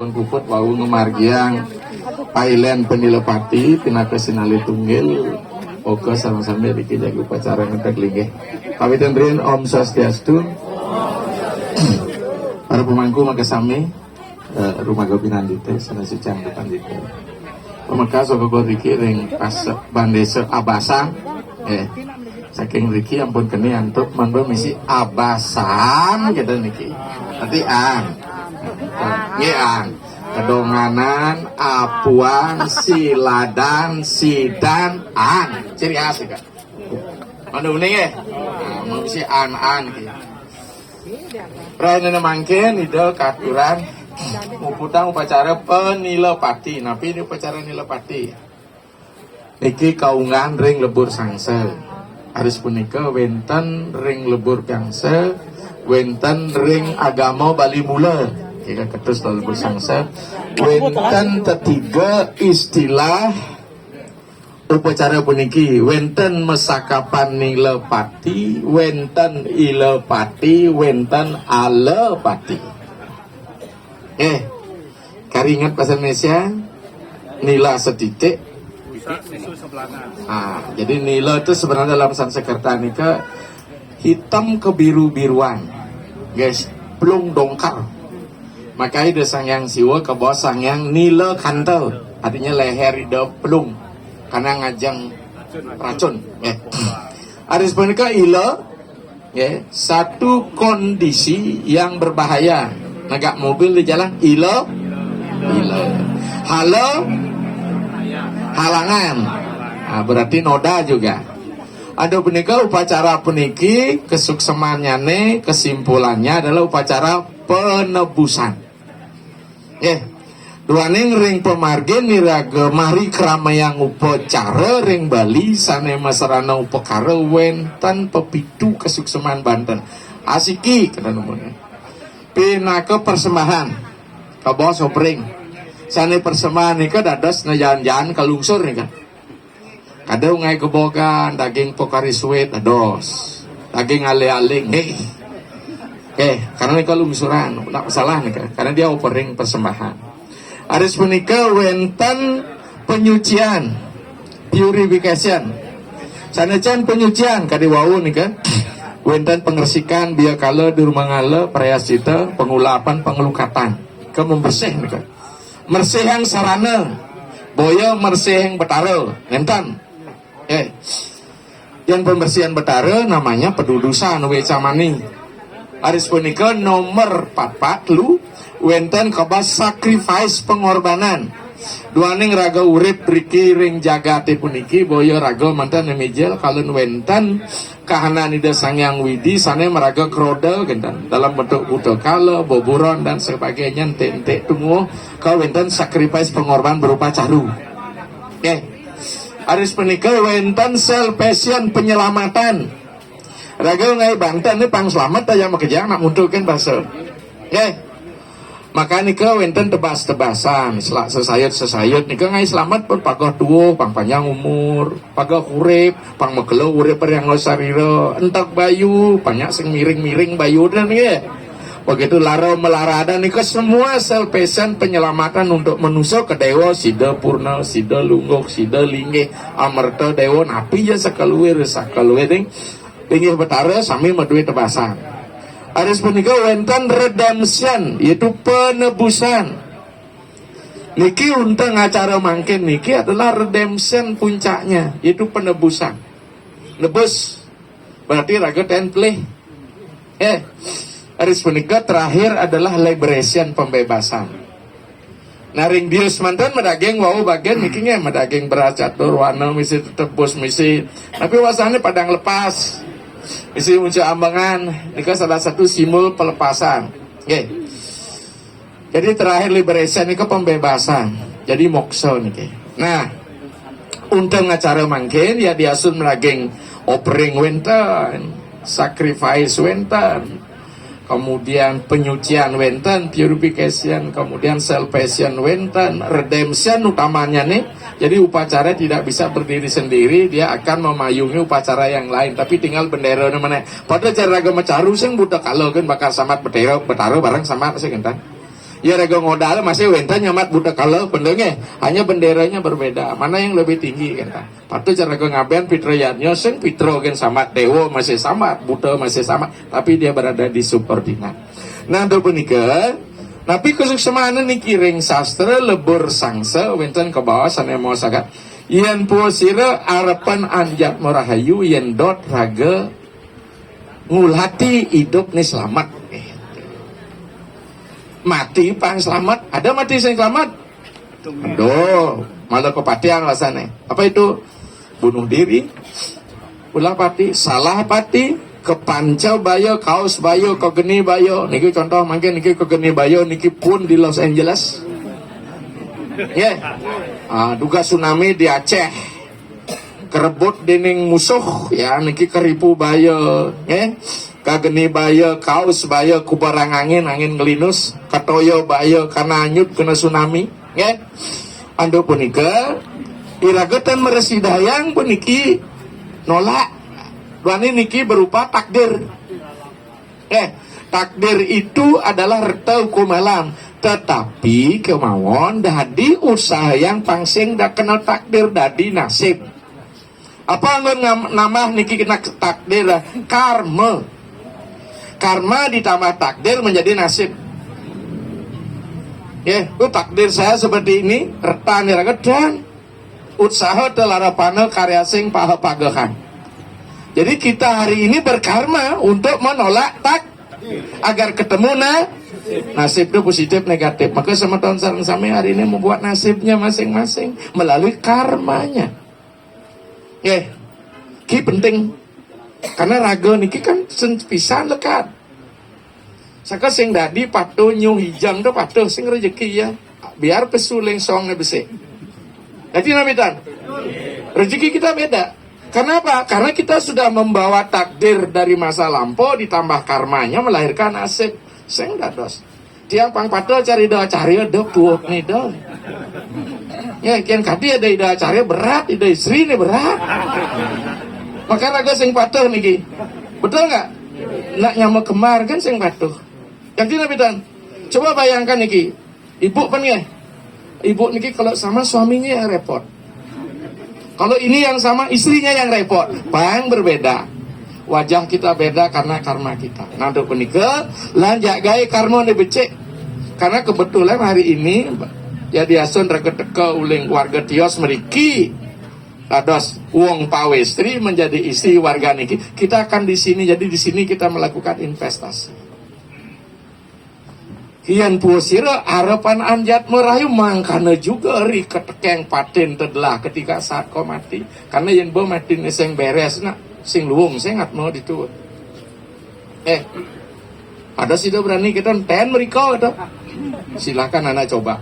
Puput wau ngemargiang Thailand penilepati tina kesinali tunggil oke sama-sama di jaga upacara ngetek linggih kawitan rin Om Swastiastu. Para pemangku maka sami rumah gobinan dite sana si cangkutan dite pemeka sokogor Riki ring pas bandese abasan saking Riki ampun keni antuk manbo misi abasan gitu niki nanti ngean kedonganan apuan siladan sidan an ciri khas kan mana uning mau si an gitu Raya mangkin ide katuran uputang upacara penilepati napi ini upacara nilepati iki kaungan ring lebur sangse harus punika wenten ring lebur gangse wenten ring agama Bali Mula kita ketus lebur sangse wenten ketiga istilah upacara puniki wenten mesakapan nilepati wenten ilepati wenten alepati karingat bahasa Indonesia nila setitik jadi nila itu sebenarnya dalam Sanskerta nika hitam kebiru-biruan guys belum dongkar makanya ada sangyang siwa ke bawah sangyang nila kantel artinya leher ida pelung karena ngajang racun ada sebenarnya ila satu kondisi yang berbahaya nagak mobil di jalan ila halo halangan berarti noda juga ada punika upacara puniki kesuksemannya kesimpulannya adalah upacara penebusan duaning ring pemargin niraga mari keramaian upacara ring Bali sane masarana upakara wenten pepitu kesukseman Banten asiki kena nomornya pinaka persembahan ke bawah sopring sane persembahan nika dados na jalan-jalan ke lungsur nika kadang ngai kebogan daging pokari suet dados daging ale-aling karena nika lungsuran tak masalah nika karena dia offering persembahan aris punika wenten penyucian purification sanajan penyucian kadi wau nika wenten pengersikan biar kala di rumah ngala prayasita pengulapan pengelukatan ke membersih nika mersih sarana boyo mersih betara ngenten yang pembersihan betara namanya pedudusan wecamani aris punika nomor 4 lu wenten kebas sacrifice pengorbanan duaning raga urip Riki ring jagate puniki boyo raga mantan nemijel kalun wenten kahanan ida sangyang widi sane meraga kroda gentan dalam bentuk buto kala boburon dan sebagainya ente tunggu kau wenten sacrifice pengorbanan berupa caru aris punika wenten salvation penyelamatan raga ngai Banten ini pang selamat aja makanya nak munculkan bahasa maka nika wenten tebas-tebasan sesayut nika ngai selamat pun pagoh tuwo pang panjang umur pagoh urip pang megelo urip yang sarira entak bayu banyak sing miring-miring bayu dan begitu laro melarada nika semua salvation penyelamatan untuk manusia ke dewa sida purna sida lunggok sida linggih amerta dewa napi ya sakaluwe ding linggih betara sami madue tebasan aris punika wenten redemption yaitu penebusan niki untuk acara mangkin niki adalah redemption puncaknya yaitu penebusan nebus berarti raga template aris punika terakhir adalah liberation pembebasan naring dius mantan medaging wau bagian niki nya medaging beras catur warna misi tebus misi tapi wasane padang lepas isi muncul ambangan ini salah satu simbol pelepasan jadi terakhir liberation ini pembebasan jadi moksa nih nah untuk acara mangkin ya diasun melaging offering wenten sacrifice wenten kemudian penyucian wenten purification kemudian salvation wenten redemption utamanya nih jadi upacara tidak bisa berdiri sendiri dia akan memayungi upacara yang lain tapi tinggal bendera mana pada cara agama caru sing budak kalau kan bakal samat betaro bareng sama sih kan Ya rego ngodal masih wenta nyamat budak kalau pendenge hanya benderanya berbeda. Mana yang lebih tinggi kan? Patu cara rego ngaben Fitroyatnya sing Fitro kan sama Dewo masih sama, Buddha masih sama, tapi dia berada di subordinat. Nah, do punika tapi kesuksemaan niki ring sastra lebur sangsa wenten ke bawah sana mau sakat. Yen puasira arepan anjat merahayu yen dot raga ngulhati hidup nih selamat. Mati pang selamat, ada mati yang selamat. Aduh, malah kepatian rasanya. Apa itu? Bunuh diri, ulah pati, salah pati, kepancau bayo, kaos bayo, kegeni bayo. Niki contoh mungkin niki kegeni bayo, niki pun di Los Angeles. Ya, duga tsunami di Aceh, kerebut dening musuh, ya niki keripu bayo, ya. Kageni bayo, kaos bayo, kubarang angin ngelinus, katoyo bayo, karena anyut kena tsunami, ya. Ando punika, iragetan meresidayang puniki nolak. Duani niki berupa takdir. Takdir itu adalah reta hukum alam. Tetapi kemauan dadi usaha yang pangsing dah kenal takdir dadi nasib. Apa nama niki kena takdir? Karma. Karma ditambah takdir menjadi nasib. Takdir saya seperti ini, retan dan usaha telarapana karya sing paha pagehan. Jadi kita hari ini berkarma untuk menolak agar ketemu nasib itu positif negatif. Maka sama tahun sarang hari ini membuat nasibnya masing-masing melalui karmanya. Ki penting. Karena raga niki kan pisan lekat. Saka sing dadi patuh nyung hijang tu patuh sing rezeki ya. Biar pesuling song ne besi. Jadi namitan. Rezeki kita beda. Kenapa? Karena kita sudah membawa takdir dari masa lampau ditambah karmanya melahirkan nasib. Sing dados. Tiang pang patuh cari do puok nih do. Ya kian kadi ada ida cari berat, ida istri nih berat. Maka raga sing patuh niki. Betul nggak? Nak nyama kemar kan sing patuh. Yang dinabitan. Coba bayangkan niki. Ibu kan ya? Ibu niki kalau sama suaminya yang repot. Kalau ini yang sama istrinya yang repot. Bang berbeda. Wajah kita beda karena karma kita. Nah untuk menikah lanjak gaya karma nih becek. Karena kebetulan hari ini ya diasun teka uling warga Tios meriki. Dados uang pawestri menjadi istri warga niki. Kita akan di sini, jadi di sini kita melakukan investasi. Hian puasira harapan anjat merayu mangkana juga ri ketekeng paten tedelah ketika saat kau mati. Karena yang bo mati sing beres nak sing luwung sing ngat mau dituut. Ada sih berani kita ten mereka itu. Silakan anak coba.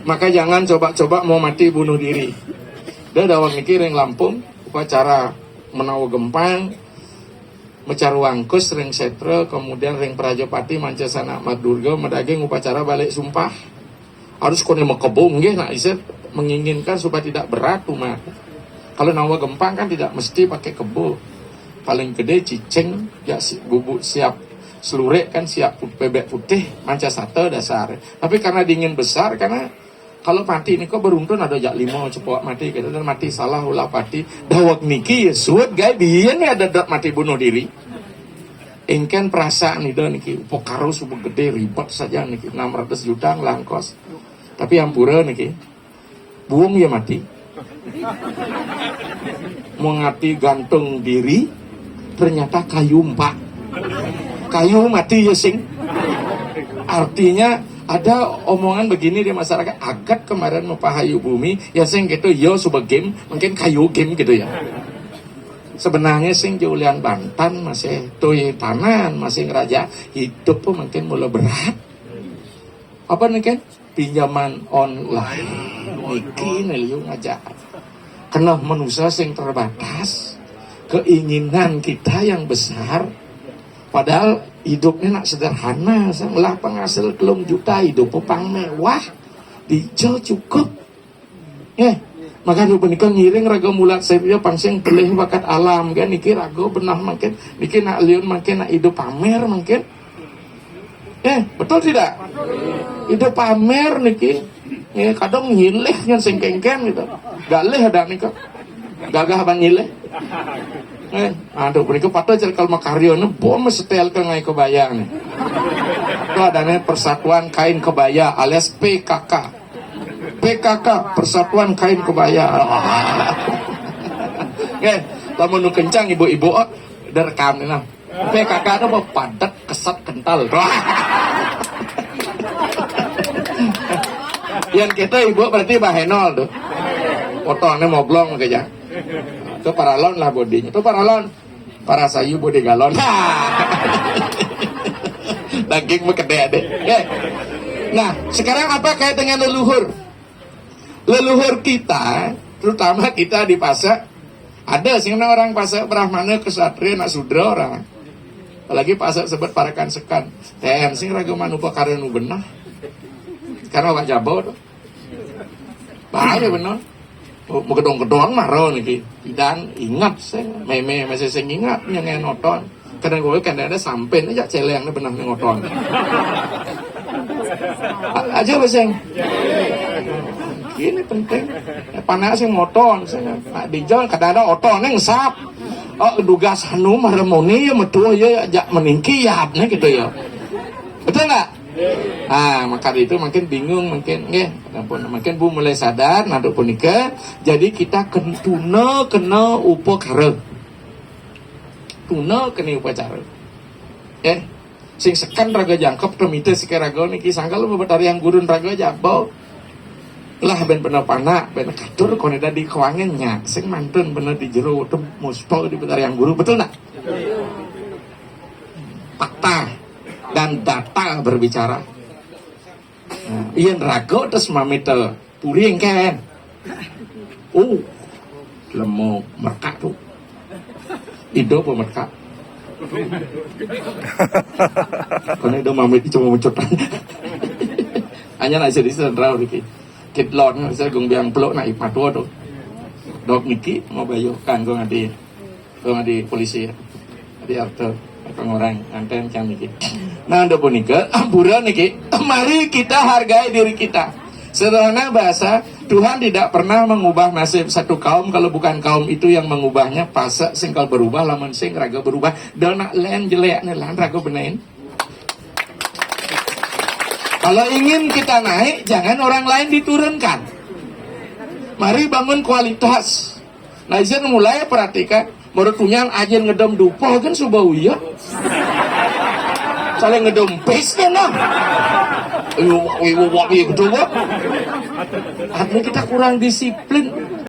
Maka jangan coba-coba mau mati bunuh diri. Dia dawang mikir yang Lampung upacara menawa gempang mecaruangkus ring setre kemudian ring Prajapati Mancasana Madurga medaging upacara balik sumpah harus kone mekebung nggih nak iset menginginkan supaya tidak berat umat. Kalau nawa gempang kan tidak mesti pakai kebo. Paling gede cicing ya bubuk siap selurek kan siap bebek putih Mancasata dasar. Tapi karena dingin besar karena kalau mati ini kok beruntun ada jak limo cepok mati gitu dan mati salah ulah pati dawak niki suut gay biyen ada mati bunuh diri. Ingken perasaan itu niki pokaro subuh gede ribet saja niki 600 juta ngelangkos. Tapi yang pura niki buang ya mati. Mengati gantung diri ternyata kayu empat. Kayu mati ya sing. Artinya ada omongan begini di masyarakat agak kemarin mempahayu bumi ya sing gitu yo subah game mungkin kayu game gitu ya. Sebenarnya sing Julian Bantan masih toy tanan masih ngeraja hidup pun mungkin mulai berat. Apa nih kan pinjaman online niki neliu ngajak kena manusia sing terbatas keinginan kita yang besar padahal hidupnya nak sederhana, lah penghasil kelum juta hidup pang mewah, dijo cukup. Maka lu benikah ngiring raga mulat saya pangsing pelih bakat alam kan niki raga benah makin niki nak liun makin nak hidup pamer makin. Betul tidak? Itu pamer niki. Kadang nyileh yang sing kengken gitu. Galeh ada nika. Gagah ban nyileh. Aduh, mereka patah jadi kalau makaryo nih, bom setel ke ngai kebaya nih. Itu adanya Persatuan Kain Kebaya alias PKK. PKK, Persatuan Kain Kebaya. Lamun nu kencang ibu-ibu, direkam nih nah. PKK itu mau padat, kesat, kental. Yang kita ibu berarti bahenol tuh. Potongnya moblong kayaknya. Itu paralon lah bodinya. Itu paralon. Para sayu bodi galon. Daging megede deh. Nah, sekarang apa kait dengan leluhur? Leluhur kita, terutama kita di Pasak, ada sih orang Pasak Brahmana kesatria nak sudra orang. Apalagi Pasak sebut parakan sekan. TM sing ragaman upakara nu benah. Karena wak jabo tuh. Bahaya benar. Mau gedong-gedong marah nih. Dan ingat saya, meme masih saya ingat yang nonton. Kadang gue ada sampai aja celeng benar nonton. Aja beseng. Ini penting. Panas yang moton. Di jalan kadang-kadang oton yang sap. Duga sanu maremoni ya metu ya ajak meningki ya gitu ya. Betul nggak? Maka itu makin bingung mungkin mungkin Bu mulai sadar naduk punika jadi kita tuna kena upakara tuna kena upacara sing sekan raga jangkep temite sikaraga niki sangkal bebatari yang gurun raga jabau lah ben bener pana ben katur koneda di kewangennya sing mantun bener di jero tem muspal di betari yang guru betul nak fakta dan data berbicara. Iyan rago terus mamita puring kan. Lemo merkak tuh. Ido pemerkak. Karena itu mamit cuma mencotan. Hanya nak jadi sendrau dikit. Kitlon saya gung biang peluk nak ipatwa tuh. Dok niki mau bayu kan gue ngadi polisi. Di arto orang anten kang niki. Nah, anda punika ampura niki. Mari kita hargai diri kita. Sederhana bahasa, Tuhan tidak pernah mengubah nasib satu kaum kalau bukan kaum itu yang mengubahnya. Pasak singkal berubah, lamun sing raga berubah. Dona len jelek nih lan raga benain. Kalau ingin kita naik, jangan orang lain diturunkan. Mari bangun kualitas. Nah, izin mulai perhatikan. Menurut punya ajen ngedom dupo kan subau ya. Saling ngedempes kan lah. Gitu. Artinya kita kurang disiplin.